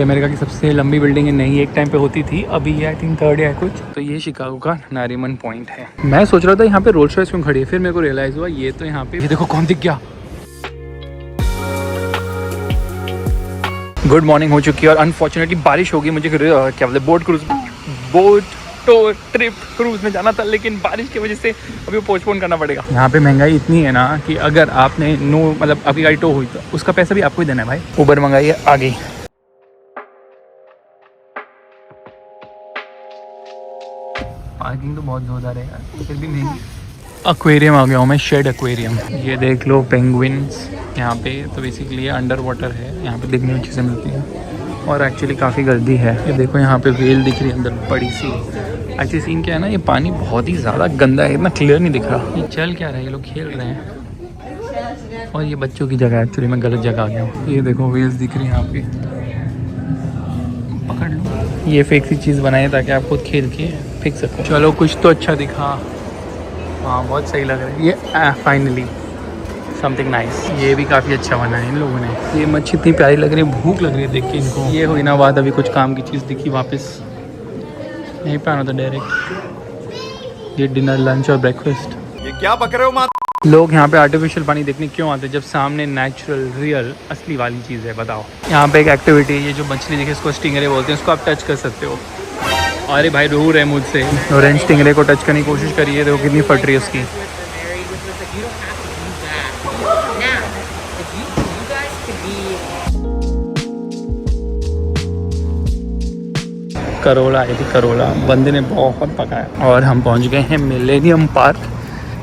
America की सबसे लंबी बिल्डिंग नहीं एक टाइम पे होती थी, अभी ये आई थिंक थर्ड है कुछ। तो ये शिकागो का नारीमन पॉइंट है। मैं सोच रहा था यहाँ पे रोल्स रॉयस क्यों खड़ी है, फिर मेरे को रियलाइज हुआ ये तो यहाँ पे ये देखो कौन दिख गया। गुड मॉर्निंग हो चुकी है और अनफॉर्चुनेटली बारिश होगी। मुझे क्या बोलते बोट टूर ट्रिप क्रूज में जाना था, लेकिन बारिश की वजह से अभी वो पोस्टपोन करना पड़ेगा। यहाँ पे महंगाई इतनी है ना कि अगर आपने मतलब आपकी गाड़ी टो हुई तो उसका पैसा भी आपको ही देना है भाई। उबर मंगाई है, आ गई। पार्किंग तो बहुत जोरदार है यार, फिर भी महंगी। एक्वेरियम आ गया हूँ मैं, शेड एक्वेरियम। ये देख लो पेंगुइन्स यहाँ पे। तो बेसिकली ये अंडर वाटर है, यहाँ पे देखने में चीज़ें मिलती हैं और एक्चुअली काफ़ी गर्दी है। ये देखो यहाँ पे व्हेल दिख रही है अंदर बड़ी सी। एक्चुअली सीन क्या है ना, ये पानी बहुत ही ज़्यादा गंदा है, इतना क्लियर नहीं दिख रहा। ये चल क्या रहा है, ये लोग खेल रहे हैं और ये बच्चों की जगह है। एक्चुअली मैं गलत जगह आ गया हूँ। ये देखो व्हेल्स दिख रही है यहाँ पे, पकड़ लो। ये फेक सी चीज़ बनाई है ताकि आप खुद खेल के फेंक सको। चलो कुछ तो अच्छा दिखा, हाँ बहुत सही लग रहा है ये। Finally something nice. ये भी काफ़ी अच्छा बना है इन लोगों ने। ये मच्छी इतनी प्यारी लग रही है, भूख लग रही है देख के इनको। ये हुई ना बात, अभी कुछ काम की चीज़ दिखी वापस यहीं पे आना था डायरेक्ट। ये डिनर लंच और ब्रेकफास्ट। ये क्या बक रहे हो माँ? लोग यहाँ पे आर्टिफिशियल पानी देखने क्यों आते हैं जब सामने नेचुरल रियल असली वाली चीज़ है, बताओ। यहाँ पे एक एक्टिविटी है, ये जो मछली दिखे इसको स्टिंगरे बोलते हैं, उसको आप टच कर सकते हो। अरे भाई दूर है मुझसे। ऑरेंज स्टिंगरे को टच करने की कोशिश करिए, देखो कितनी फट रही है उसकी। करोला आई थी, करोला बंदे ने बहुत पकाया। और हम पहुंच गए हैं मिलेनियम पार्क।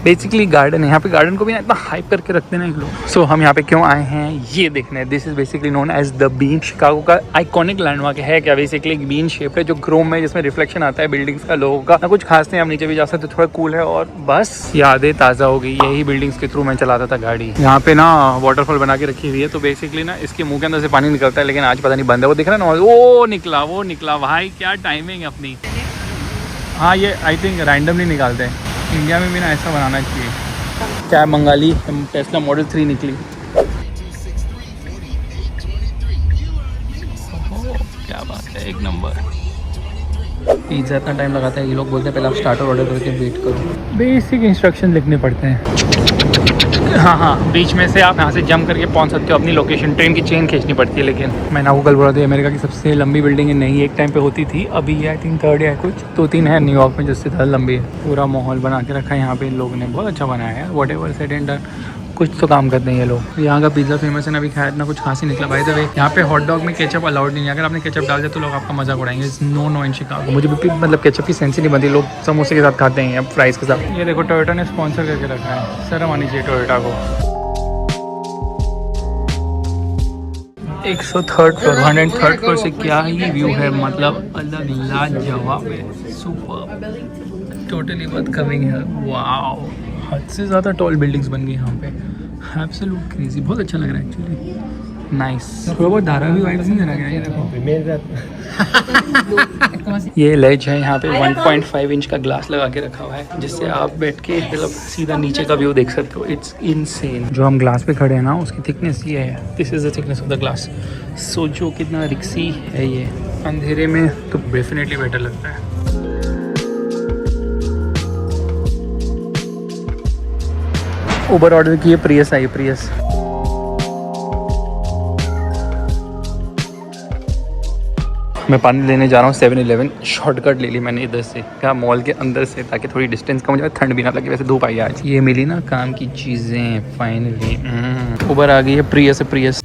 बेसिकली गार्डन है, यहाँ पे गार्डन को भी ना इतना हाइप करके रखते हैं लोग। सो हम यहाँ पे क्यों आए हैं ये देखने। This is basically known as the bean. Chicago का आइकॉनिक लैंडमार्क है क्या, बेसिकली एक बीन शेप है जो क्रोम है, जिसमें रिफ्लेक्शन आता है बिल्डिंग्स का, लोगों का ना। कुछ खास नहीं, आप नीचे भी जा सकते, थोड़ा कूल है और बस यादें ताज़ा हो गई। यही बिल्डिंग्स के थ्रू मैं चलाता था गाड़ी। यहाँ पे ना वाटरफॉल बना के रखी हुई है, तो बेसिकली ना इसके मुँह के अंदर से पानी निकलता है, लेकिन आज पता नहीं बंद है। वो दिख रहा है ना, वो निकला भाई, क्या टाइमिंग अपनी। हाँ ये आई थिंक रैंडमली निकालते हैं, इंडिया में भी ना ऐसा बनाना चाहिए। कैब मंगा ली, टेस्ला मॉडल 3 निकली। क्या बात है, एक नंबर। पिज़्ज़ा इतना टाइम लगाता है, ये लोग बोलते हैं पहले आप स्टार्टर ऑर्डर करके वेट करो। बेसिक इंस्ट्रक्शन लिखने पड़ते हैं। हाँ, बीच में से आप यहाँ से जंप करके पहुँच सकते हो अपनी लोकेशन। ट्रेन की चेन खींचनी पड़ती है। लेकिन मैंने आपको कल बोला था अमेरिका की सबसे लंबी बिल्डिंग नहीं एक टाइम पे होती थी, अभी ये आई थिंक थर्ड है कुछ। 2-3 है न्यूयॉर्क में जिससे ज़्यादा लंबी है। पूरा माहौल बना के रखा है यहाँ पे इन लोगों ने, बहुत अच्छा बनाया है। What ever said and done, कुछ तो काम करते हैं ये लोग। यहाँ का पिज़्ज़ा फेमस है ना, अभी खाया इतना कुछ खास ही निकला। बाय द वे यहाँ पे हॉट डॉग में केचप अलाउड नहीं है, अगर आपने केचप डाल दिया तो लोग आपका मजाक उड़ाएंगे। No in Chicago. मुझे भी मतलब केचप की सेंस ही नहीं बनती, लोग समोसे के साथ खाते हैं या फ्राइज़ के साथ। ये देखो टोयोटा ने स्पॉन्सर करके रखा है, शर्म आनी चाहिए टोयोटा को। 103rd फ्लोर, 103rd फ्लोर से क्या ही व्यू है, मतलब अलग लाजवाब है, सुपर, टोटली वर्थ कमिंग है। वाओ, हद से ज़्यादा टॉल बिल्डिंग्स बन गई यहाँ पे, एब्सोल्यूट क्रेजी। बहुत अच्छा लग रहा है एक्चुअली, नाइस। थोड़ा बहुत धारावी वाइब्स नहीं देना क्या, ये देखो। ये लेज है, यहाँ पे 1.5 इंच का ग्लास लगा के रखा हुआ है, जिससे आप बैठ के मतलब सीधा नीचे का व्यू देख सकते हो। It's insane. जो हम ग्लास पे खड़े हैं ना, उसकी थिकनेस ये है, this is the thickness of the glass. सोचो कितना रिक्सी है ये, अंधेरे में तो डेफिनेटली बेटर लगता है। उबर ऑर्डर किए, प्रियस आई, प्रियस। मैं पानी लेने जा रहा हूँ 7-Eleven। शॉर्टकट ले ली मैंने इधर से, क्या मॉल के अंदर से, ताकि थोड़ी डिस्टेंस कम हो जाए, ठंड भी ना लगे। वैसे धूप आई आज। ये मिली ना काम की चीज़ें फाइनली। उबर आ गई है, प्रियस है, प्रियस।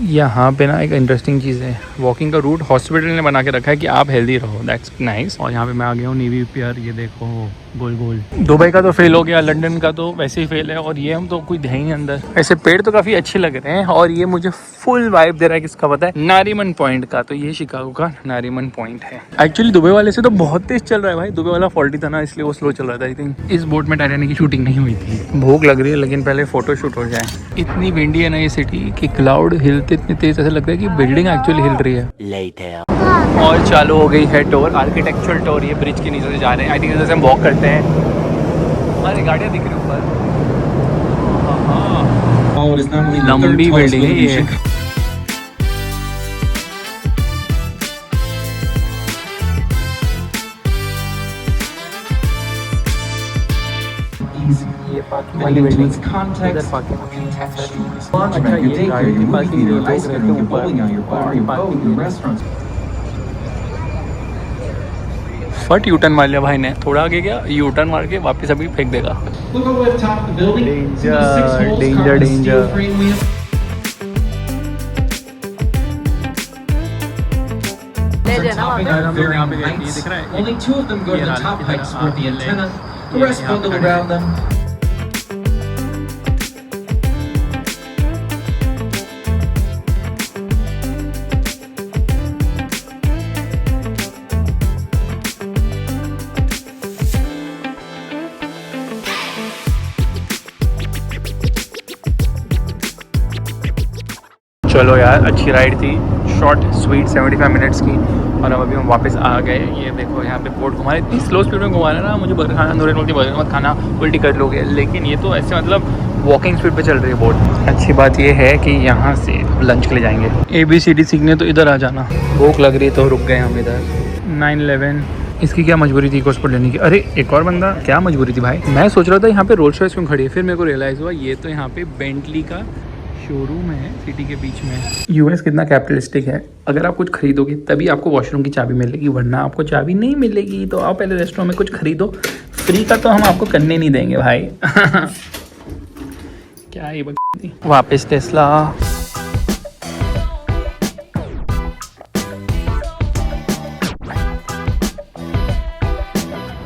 यहाँ पे ना एक इंटरेस्टिंग चीज़ है, वॉकिंग का रूट हॉस्पिटल ने बना के रखा है कि आप हेल्दी रहो, दैट्स नाइस। और यहाँ पे मैं आ गया हूँ नेवी पियर, ये देखो गोल गोल। दुबई का तो फेल हो गया, लंदन का तो वैसे ही फेल है, और ये हम तो कोई है ही नहीं अंदर। ऐसे पेड़ तो काफ़ी अच्छे लग रहे हैं, और ये मुझे फुल वाइब दे रहा है किसका पता है, नारीमन पॉइंट का। तो ये शिकागो का नारीमन पॉइंट है। एक्चुअली दुबई वाले से तो बहुत तेज चल रहा है भाई, दुबई वाला फॉल्टी था ना, इसलिए वो स्लो चल रहा था। आई थिंक इस बोट में टाइटैनिक की शूटिंग नहीं हुई थी। भूख लग रही है, लेकिन पहले फोटो शूट हो जाए। इतनी विंडी है ना ये सिटी कि क्लाउड हिलते इतनी तेज, ऐसा लगता है कि बिल्डिंग एक्चुअली हिल रही है। और चालू हो गई है टूर, आर्किटेक्चरल टूर। ये ब्रिज के नीचे से जा रहे हैं, आई थिंक इधर से हम वॉक करते हैं। हमारी गाड़ियाँ दिख रही ऊपर। Hall is not only the third लंबी tallest बिल्डिंग है building in ये। Chicago. ये पार्किंग वाली बिल्डिंग, इधर पार्किंग। अच्छा ये गाड़ी की पार्किंग, जो लोग रहते हैं ऊपर, उनकी पार्किंग। फट यूटर्न मार लिया भाई ने, थोड़ा आगे गया, यूटर्न मार के वापस अभी फेंक देगा। Danger danger danger. दिख रहा है, Only two of them go to the top heights toward the antenna. The rest bundle around them. चलो यार, अच्छी राइड थी, शॉर्ट स्वीट 75 मिनट्स की। और अब अभी हम वापस आ गए। ये देखो यहाँ पे बोर्ड घुमा रहे, इतनी स्लो स्पीड में घुमा रहे ना, मुझे बर्गर खाना, नूरे बोलती बर्गर मत खाना, उल्टी कर लोगे, लेकिन ये तो ऐसे मतलब वॉकिंग स्पीड पे चल रही है बोर्ड। अच्छी बात ये है कि यहाँ से लंच के लिए जाएंगे। ABCD सीखने तो इधर आ जाना। भूख लग रही तो रुक गए हम इधर। 911 इसकी क्या मजबूरी थी कोस्पोर्ट लेने की? अरे एक और बंदा, क्या मजबूरी थी भाई? मैं सोच रहा था यहाँ पे रोल्स रॉयस क्यों खड़ी है, फिर मेरे को रियलाइज़ हुआ ये तो यहाँ पे बेंटली का शोरूम है सिटी के बीच में। यूएस कितना कैपिटलिस्टिक है, अगर आप कुछ खरीदोगे तभी आपको वॉशरूम की चाबी मिलेगी, वरना आपको चाबी नहीं मिलेगी। तो आप पहले रेस्टोरेंट में कुछ खरीदो, फ्री का तो हम आपको करने नहीं देंगे भाई। क्या ये बकवास। वापस टेस्ला।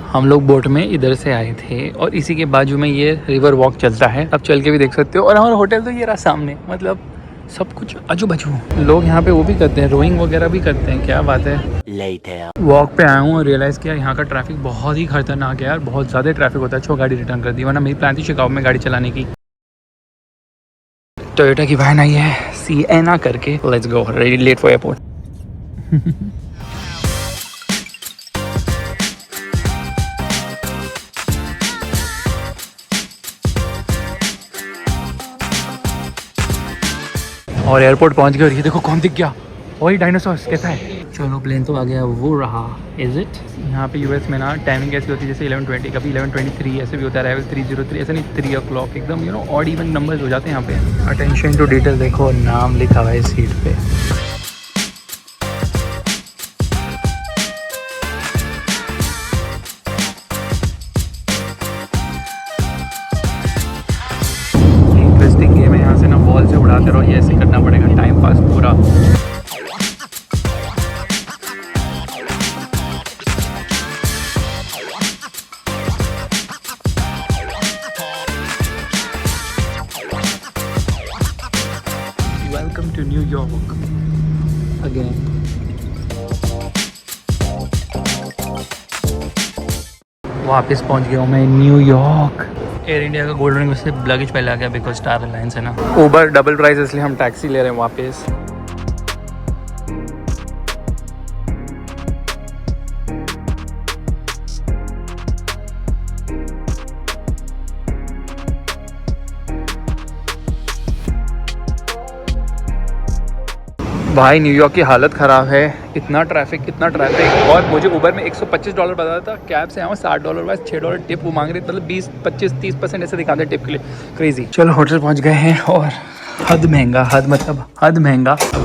हम लोग बोट में इधर से आए थे और इसी के बाजू में ये रिवर वॉक चलता है, अब चल के भी देख सकते हो। और हमारा होटल तो ये रहा सामने, मतलब सब कुछ आजू बाजू। लोग यहाँ पे वो भी करते हैं, रोइंग वगैरह भी करते हैं। क्या बात है। वॉक पे आया हूँ और रियलाइज़ किया यहाँ का ट्रैफिक बहुत ही खतरनाक है यार, बहुत ज़्यादा ट्रैफिक होता है। छो गाड़ी रिटर्न कर दी, वरना मेरी प्लान थी शिकागो में गाड़ी चलाने की। टोयोटा की वैन आई है, Sienna करके। Let's go, ready late for airport. और एयरपोर्ट पहुंच गए और ये देखो कौन दिख गया, वही डायनासोर। कैसा है? चलो प्लेन तो आ गया, वो रहा। Is it? यहाँ पे यूएस में ना टाइमिंग ऐसी होती है जैसे 11:20, कभी 11:23 ऐसे भी होता है, अराइवल 3:03 ऐसा नहीं, 3 o'clock एकदम ऑड इवन नंबर्स हो जाते हैं यहाँ पे। अटेंशन टू डिटेल देखो, नाम लिखा हुआ है सीट पे। इंटरेस्टिंग गेम है, यहाँ से ना बॉल से उड़ाते रहो, ये ऐसे करना पड़ेगा, टाइम पास पूरा। Welcome to New York again. वापस पहुंच गया हूँ मैं न्यूयॉर्क। एयर इंडिया का गोल्ड रिंग से लगेज पहले आ गया, बिकॉज स्टार एयरलाइंस है ना। उबर डबल प्राइस, इसलिए हम टैक्सी ले रहे हैं वापस। भाई न्यूयॉर्क की हालत ख़राब है, इतना ट्रैफिक। और मुझे उबर में $125 बता था, कैब से आया हूँ $60 बस, $6 टिप वो मांग रहे, मतलब 20, 25, 30% ऐसे दिखाते हैं टिप के लिए। क्रेजी। चलो होटल पहुँच गए हैं और हद महंगा।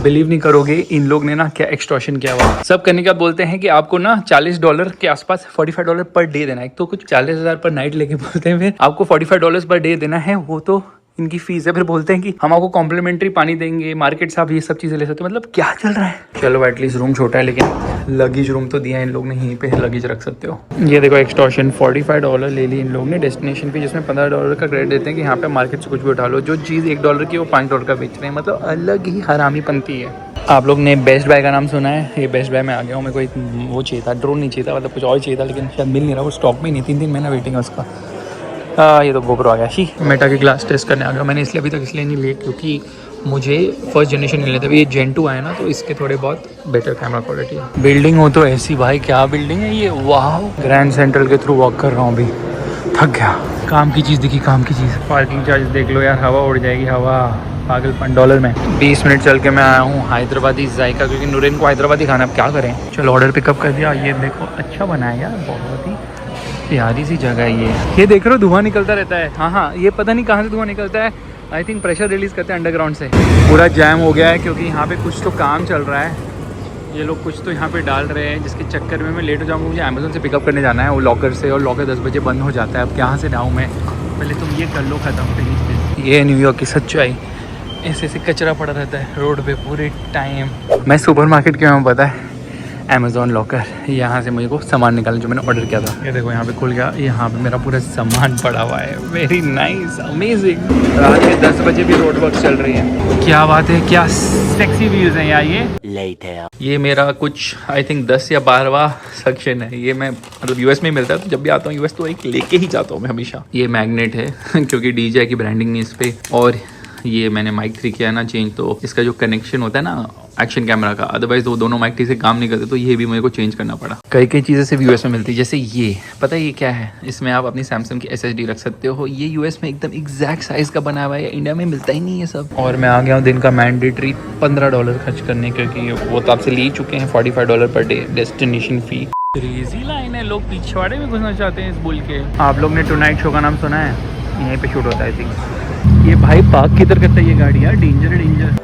बिलीव नहीं करोगे इन लोग ने ना क्या एक्सटॉर्शन किया हुआ। सब करने के बाद बोलते हैं कि आपको ना $40 के आसपास $45 पर डे देना है। एक तो कुछ 40,000 पर नाइट लेके बोलते हैं, फिर आपको $45 पर डे देना है, वो तो इनकी फीस है। फिर बोलते हैं कि हम आपको कॉम्प्लीमेंट्री पानी देंगे, मार्केट से आप ये सब चीज़ें ले सकते हो। मतलब क्या चल रहा है। चलो एटलीस्ट रूम छोटा है, लेकिन लगेज रूम तो दिया है इन लोग ने, यहीं पे लगेज रख सकते हो। ये देखो एक्सटॉर्शन, $45 ले ली इन लोग ने डेस्टिनेशन पे, जिसमें $15 का क्रेडिट देते हैं कि यहाँ पे मार्केट से कुछ भी उठा लो। जो चीज़ $1 की वो $5 का बेच रहे हैं, मतलब अलग ही हरामी पंथी है। आप लोग ने बेस्ट बाय का नाम सुना है, ये बेस्ट बाय में आ गया हूँ। मेरे को एक वो चाहिए था, ड्रोन नहीं चाहिए था, मतलब कुछ और चाहिए था, लेकिन शायद मिल नहीं रहा, वो स्टॉक में नहीं। 3 महीना वेटिंग है उसका। ये तो गोप्रो आ गया। शी मेटा की ग्लास टेस्ट करने आ गया। मैंने इसलिए अभी तक इसलिए नहीं लिए क्योंकि मुझे फर्स्ट जनरेशन नहीं लेता। अभी ये Gen 2 आया ना, तो इसके थोड़े बहुत बेटर कैमरा क्वालिटी है। बिल्डिंग हो तो ऐसी, भाई क्या बिल्डिंग है ये, वाह। ग्रैंड सेंट्रल के थ्रू वॉक कर रहा हूँ अभी, थक गया। काम की चीज़ दिखी, काम की चीज़। पार्किंग चार्ज देख लो यार, हवा उड़ जाएगी, हवा पागलपन। डॉलर में 20 मिनट चल के मैं आया हूँ हैदराबादी जायका, क्योंकि नूरेन को हैदराबादी खाना, अब क्या करें। चलो ऑर्डर पिकअप कर दिया। ये देखो अच्छा बना है यार, बहुत ही प्यारी सी जगह है ये देख रहे हो, धुआं निकलता रहता है। हाँ हाँ, ये पता नहीं कहाँ से धुआं निकलता है, आई थिंक प्रेशर रिलीज़ करते हैं अंडरग्राउंड से। पूरा जैम हो गया है क्योंकि यहाँ पे कुछ तो काम चल रहा है। ये लोग कुछ तो यहाँ पे डाल रहे हैं, जिसके चक्कर में मैं लेट हो जाऊँगा। मुझे अमेज़न से पिकअप करने जाना है वो लॉकर से, और लॉकर 10 बजे बंद हो जाता है। अब कहाँ से जाऊँ मैं, पहले तुम ये कर लो ख़त्म प्लीज़। ये न्यूयॉर्क की सच्चाई, ऐसे ऐसे कचरा पड़ा रहता है रोड पे पूरे टाइम। मैं सुपरमार्केट के में पता है अमेज़ॉन लॉकर, यहाँ से मुझे को सामान निकालना जो मैंने ऑर्डर किया था। ये देखो यहाँ पे खुल गया, यहाँ पे मेरा पूरा सामान पड़ा हुआ है। Very nice, amazing. रात के 10 बजे भी रोड वर्क चल रही है। क्या बात है, क्या सेक्सी व्यूज़ हैं यार। ये मेरा कुछ आई थिंक 10 या 12वां सेक्शन है। ये मैं मतलब यूएस में ही मिलता है, तो जब भी आता हूँ यूएस तो एक लेके ही जाता हूँ मैं हमेशा। ये मैग्नेट है क्योंकि डीजे की ब्रांडिंग नहीं इस पर। और ये मैंने माइक 3 किया ना चेंज, तो इसका जो कनेक्शन होता है ना एक्शन कैमरा का, अदरवाइज वो दोनों माइक 3 से काम नहीं करते, तो ये भी मुझे को चेंज करना पड़ा। कई चीज़ें सिर्फ यूएस में मिलती है, जैसे ये पता है ये क्या है, इसमें आप अपनी सैमसंग की SSD रख सकते हो। ये यूएस में एकदम एग्जैक्ट साइज़ का बना हुआ है, इंडिया में मिलता ही नहीं है सब। और मैं आ गया हूँ दिन का मैंडेटरी $15 खर्च करने, क्योंकि वो तो आपसे ले चुके हैं $45 पर डे डेस्टिनेशन फ़ी। क्रेजी लाइन है, लोग पिछवाड़े में घुसना चाहते हैं इस बुल के। आप लोग ने टुनाइट शो का नाम सुना है, यहीं पे शूट होता है आई थिंक। ये भाई पार्क किधर करता है ये गाड़ी यार, डेंजर है डेंजर।